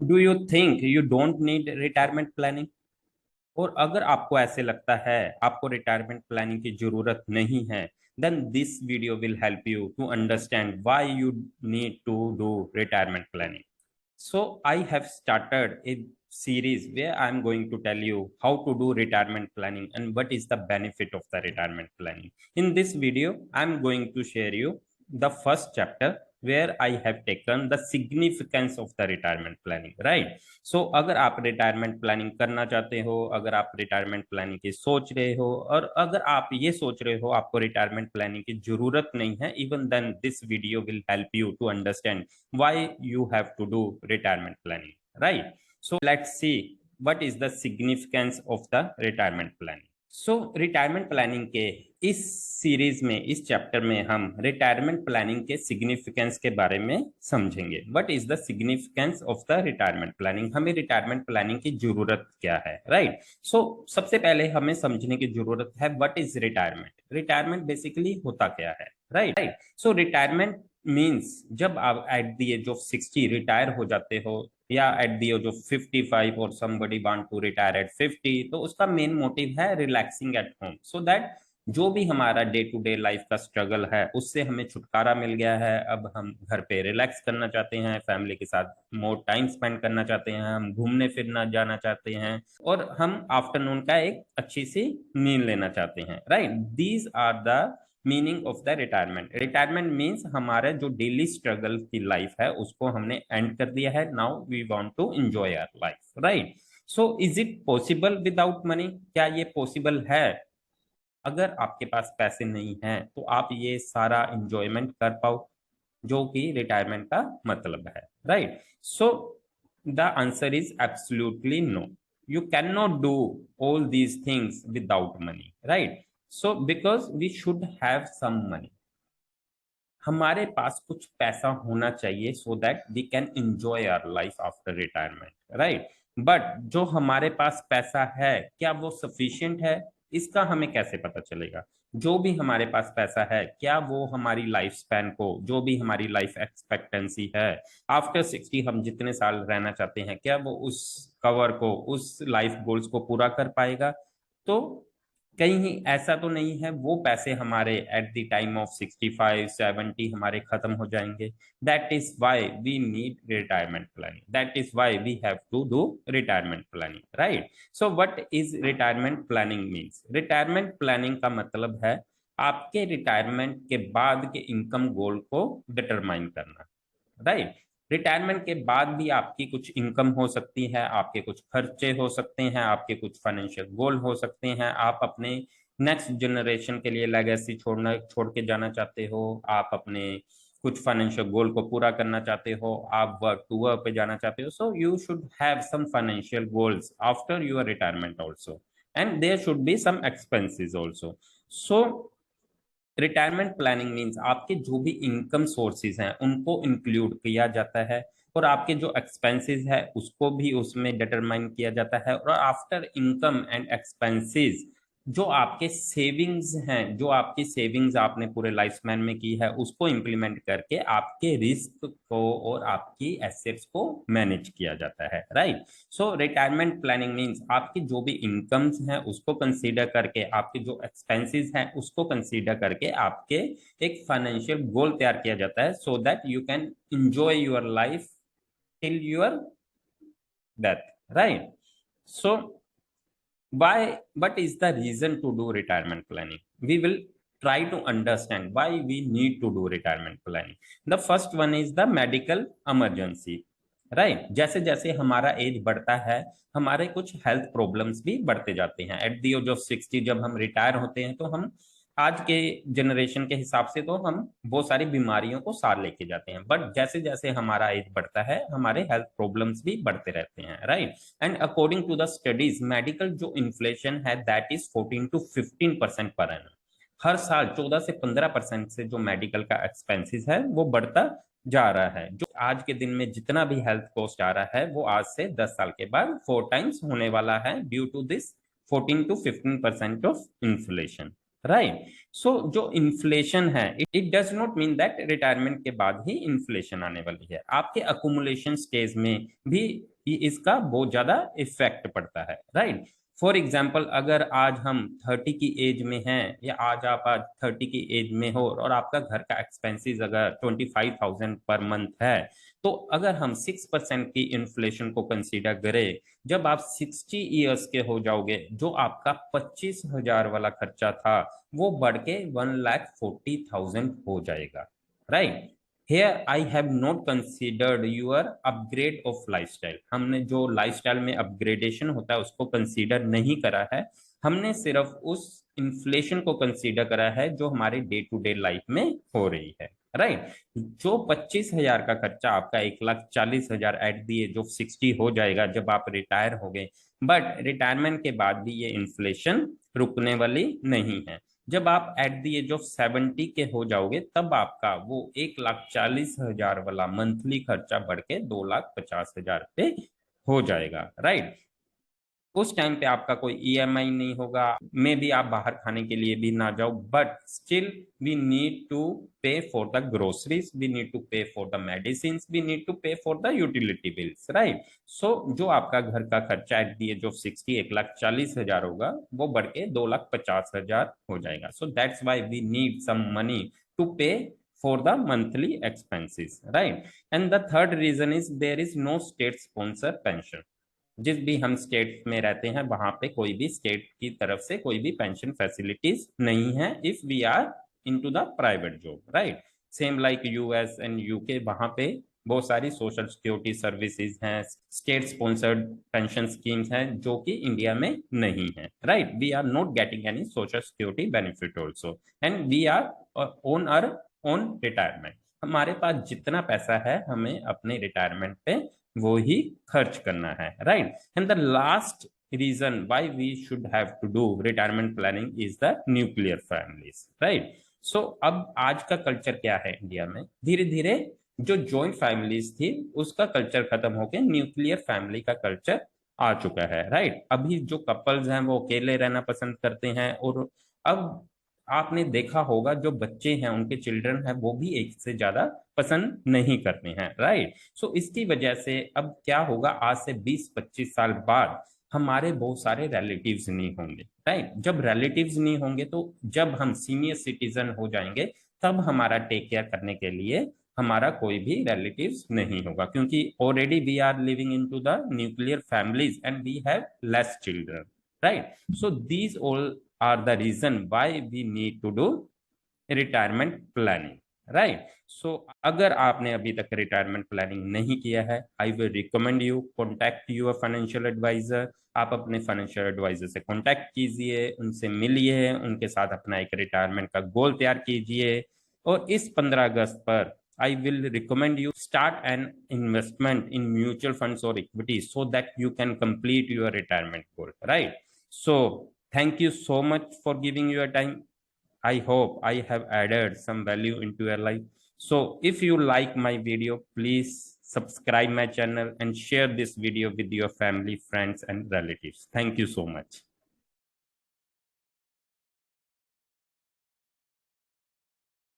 Do you think you don't need retirement planning? और अगर आपको ऐसे लगता है आपको रिटायरमेंट प्लानिंग की जरूरत नहीं है, then this video will help you to understand why you need to do retirement planning. So I have started a series where I'm going to tell you how to do retirement planning and what is the benefit of the retirement planning. In this video, I'm going to share you the first chapter where I have taken the significance of the retirement planning, right? So अगर आप retirement planning करना चाहते हो, अगर आप retirement planning की सोच रहे हो, और अगर आप ये सोच रहे हो आपको रिटायरमेंट प्लानिंग की जरूरत नहीं है, even then this video will help you to understand why you have to do retirement planning, right? So let's see what is the significance of the retirement planning. So retirement planning के इस series में, इस chapter में हम retirement planning के significance के बारे में समझेंगे. What is the significance of the retirement planning? हमें रिटायरमेंट प्लानिंग की जरूरत क्या है, राइट? सो सबसे पहले हमें समझने की जरूरत है what is retirement. Retirement basically होता क्या है, राइट? सो रिटायरमेंट मीन्स जब आप at the age of 60 retire हो जाते हो, या एट द एज ऑफ 55, और somebody want to retire at 50, तो उसका मेन मोटिव है relaxing at home, so that जो भी हमारा डे टू डे लाइफ का स्ट्रगल है उससे हमें छुटकारा मिल गया है. अब हम घर पे रिलैक्स करना चाहते हैं, फैमिली के साथ मोर टाइम स्पेंड करना चाहते हैं, हम घूमने फिरना जाना चाहते हैं, और हम आफ्टरनून का एक अच्छी सी नींद लेना चाहते हैं, right? These are the meaning of the retirement. Retirement means हमारे जो डेली स्ट्रगल की लाइफ है उसको हमने एंड कर दिया है. Now we want to enjoy our life, right? So is it possible without money? क्या ये पॉसिबल है? अगर आपके पास पैसे नहीं हैं तो आप ये सारा एंजॉयमेंट कर पाओ, जो कि रिटायरमेंट का मतलब है, right? So the answer is absolutely no. You cannot do all these things without money, right? So because we should have some money, हमारे पास कुछ पैसा होना चाहिए so that we can enjoy our life after retirement, right? But जो हमारे पास पैसा है क्या वो सफिशिएंट है? इसका हमें कैसे पता चलेगा? जो भी हमारे पास पैसा है क्या वो हमारी लाइफ स्पैन को, जो भी हमारी लाइफ एक्सपेक्टेंसी है आफ्टर 60 हम जितने साल रहना चाहते हैं, क्या वो उस कवर को, उस लाइफ गोल्स को पूरा कर पाएगा? तो कहीं ऐसा तो नहीं है वो पैसे हमारे एट द टाइम ऑफ 65 70 हमारे खत्म हो जाएंगे. That is why we need retirement planning. That is why we have to do retirement planning, right? So what is retirement planning means? Retirement planning का मतलब है आपके रिटायरमेंट के बाद के इनकम गोल को डिटरमाइन करना, राइट? रिटायरमेंट के बाद भी आपकी कुछ इनकम हो सकती है, आपके कुछ खर्चे हो सकते हैं, आपके कुछ फाइनेंशियल गोल हो सकते हैं, आप अपने नेक्स्ट जनरेशन के लिए लेगेसी छोड़ के जाना चाहते हो, आप अपने कुछ फाइनेंशियल गोल को पूरा करना चाहते हो, आप वर्क टू वर्क पे जाना चाहते हो. So you should have some financial goals after your retirement also, and there should be some expenses also. So retirement planning means आपके जो भी इनकम सोर्सेज हैं उनको इंक्लूड किया जाता है, और आपके जो एक्सपेंसेस है उसको भी उसमें डिटरमाइन किया जाता है, और आफ्टर इनकम एंड एक्सपेंसेस जो आपके सेविंग्स हैं, जो आपकी सेविंग्स आपने पूरे लाइफ स्पैन में की है उसको इंप्लीमेंट करके आपके रिस्क को और आपकी एसेट्स को मैनेज किया जाता है, right? So retirement planning means आपकी जो भी इनकम्स हैं उसको कंसीडर करके, आपके जो एक्सपेंसेस हैं उसको कंसीडर करके आपके एक फाइनेंशियल गोल तैयार किया जाता है, so that you can enjoy your life till your death, right? So what is the reason to do retirement planning? We will try to understand why we need to do retirement planning. The first one is the medical emergency, right? जैसे जैसे हमारा as बढ़ता है हमारे कुछ health problems भी बढ़ते जाते हैं. एट द एज ऑफ 60 जब हम रिटायर होते हैं तो हम आज के जनरेशन के हिसाब से तो हम बहुत सारी बीमारियों को साथ लेके जाते हैं, बट जैसे जैसे हमारा एज बढ़ता है हमारे हेल्थ प्रॉब्लम्स भी बढ़ते रहते हैं, right? And according to the studies medical जो इन्फ्लेशन है that is 14 to 15% per annum. हर साल 14 से 15% से जो मेडिकल का एक्सपेंसेस है वो बढ़ता जा रहा है. जो आज के दिन में जितना भी हेल्थ कॉस्ट आ रहा है वो आज से 10 साल के बाद 4 times होने वाला है due to this 14 to 15% of inflation, right. So जो इन्फ्लेशन है, it does not mean that retirement के बाद ही इन्फ्लेशन आने वाली है, आपके अकुमुलेशन स्टेज में भी इसका बहुत ज्यादा इफेक्ट पड़ता है, राइट। फॉर एग्जाम्पल, अगर आज हम 30 की एज में हैं, या आज 30 की एज में हो और आपका घर का एक्सपेंसेस अगर 25,000 पर मंथ है, तो अगर हम 6% की इन्फ्लेशन को कंसीडर करें, जब आप 60 ईयर्स के हो जाओगे, जो आपका 25,000 वाला खर्चा था वो बढ़ के 1,40,000 हो जाएगा, right. Here I have not considered your upgrade of lifestyle, हमने जो लाइफस्टाइल में अपग्रेडेशन होता है उसको कंसीडर नहीं करा है, हमने सिर्फ उस इन्फ्लेशन को कंसीडर करा है जो हमारे डे टू डे लाइफ में हो रही है, राइट। जो 25,000 का खर्चा आपका 1,40,000 एट दी एज ऑफ 60 हो जाएगा जब आप रिटायर हो गए, बट रिटायरमेंट के बाद भी ये इन्फ्लेशन रुकने वाली नहीं है। जब आप एट दी एज ऑफ 70 के हो जाओगे, तब आपका वो 1,40,000 वाला मंथली खर्चा बढ़ के 2,50,000 पे हो जाएगा, राइट। उस टाइम पे आपका कोई ईएमआई नहीं होगा, मे भी आप बाहर खाने के लिए भी ना जाओ, but still we need to pay for the groceries, we need to pay for the medicine, we need to pay for the utility bills, right. So जो आपका घर का खर्चा एट दी एज ऑफ 60 1,40,000 होगा, वो बढ़ के 2,50,000 हो जाएगा। So that's why we need some money to pay for the monthly expenses, right? And the third reason is there is no state sponsor pension, जिस भी हम स्टेट में रहते हैं वहां पे कोई भी स्टेट की तरफ से कोई भी पेंशन फैसिलिटीज नहीं है, if we are into the private job, right. Same like US and UK, वहां पे बहुत सारी सोशल सिक्योरिटी सर्विसेज हैं, स्टेट स्पॉन्सर्ड पेंशन स्कीम्स हैं जो कि इंडिया में नहीं है, right. We are not getting any social security benefit also, and we are on our own retirement, हमारे पास जितना पैसा है हमें अपने रिटायरमेंट पे वो ही खर्च करना है, right. And the last reason why we should have to do retirement planning is the nuclear families, right. So अब आज का कल्चर क्या है इंडिया में, धीरे धीरे जो जॉइंट फैमिलीज थी उसका कल्चर खत्म होकर न्यूक्लियर फैमिली का कल्चर आ चुका है, राइट। अभी जो कपल्स हैं वो अकेले रहना पसंद करते हैं, और अब आपने देखा होगा जो बच्चे हैं उनके चिल्ड्रन है वो भी एक से ज्यादा पसंद नहीं करते हैं, राइट। सो इसकी वजह से अब क्या होगा, आज से 20-25 साल बाद हमारे बहुत सारे रिलेटिव्स नहीं होंगे, राइट। जब रिलेटिव्स नहीं होंगे तो जब हम सीनियर सिटीजन हो जाएंगे, तब हमारा टेक केयर करने के लिए हमारा कोई भी रिलेटिव्स नहीं होगा, क्योंकि already we are living into the nuclear families and we have less children, right. So these all are the reason why we need to do retirement planning, right? So अगर आपने अभी तक रिटायरमेंट प्लानिंग नहीं किया है, I will recommend you contact your financial advisor. आप अपने financial adviser से कॉन्टैक्ट कीजिए, उनसे मिलिए, उनके साथ अपना एक रिटायरमेंट का गोल तैयार कीजिए, और इस 15 अगस्त पर I will recommend you start an investment in mutual funds or equities so that you can complete your retirement goal, right? So thank you so much for giving your time. I hope I have added some value into your life. So if you like my video, please subscribe my channel and share this video with your family, friends, and relatives. Thank you so much.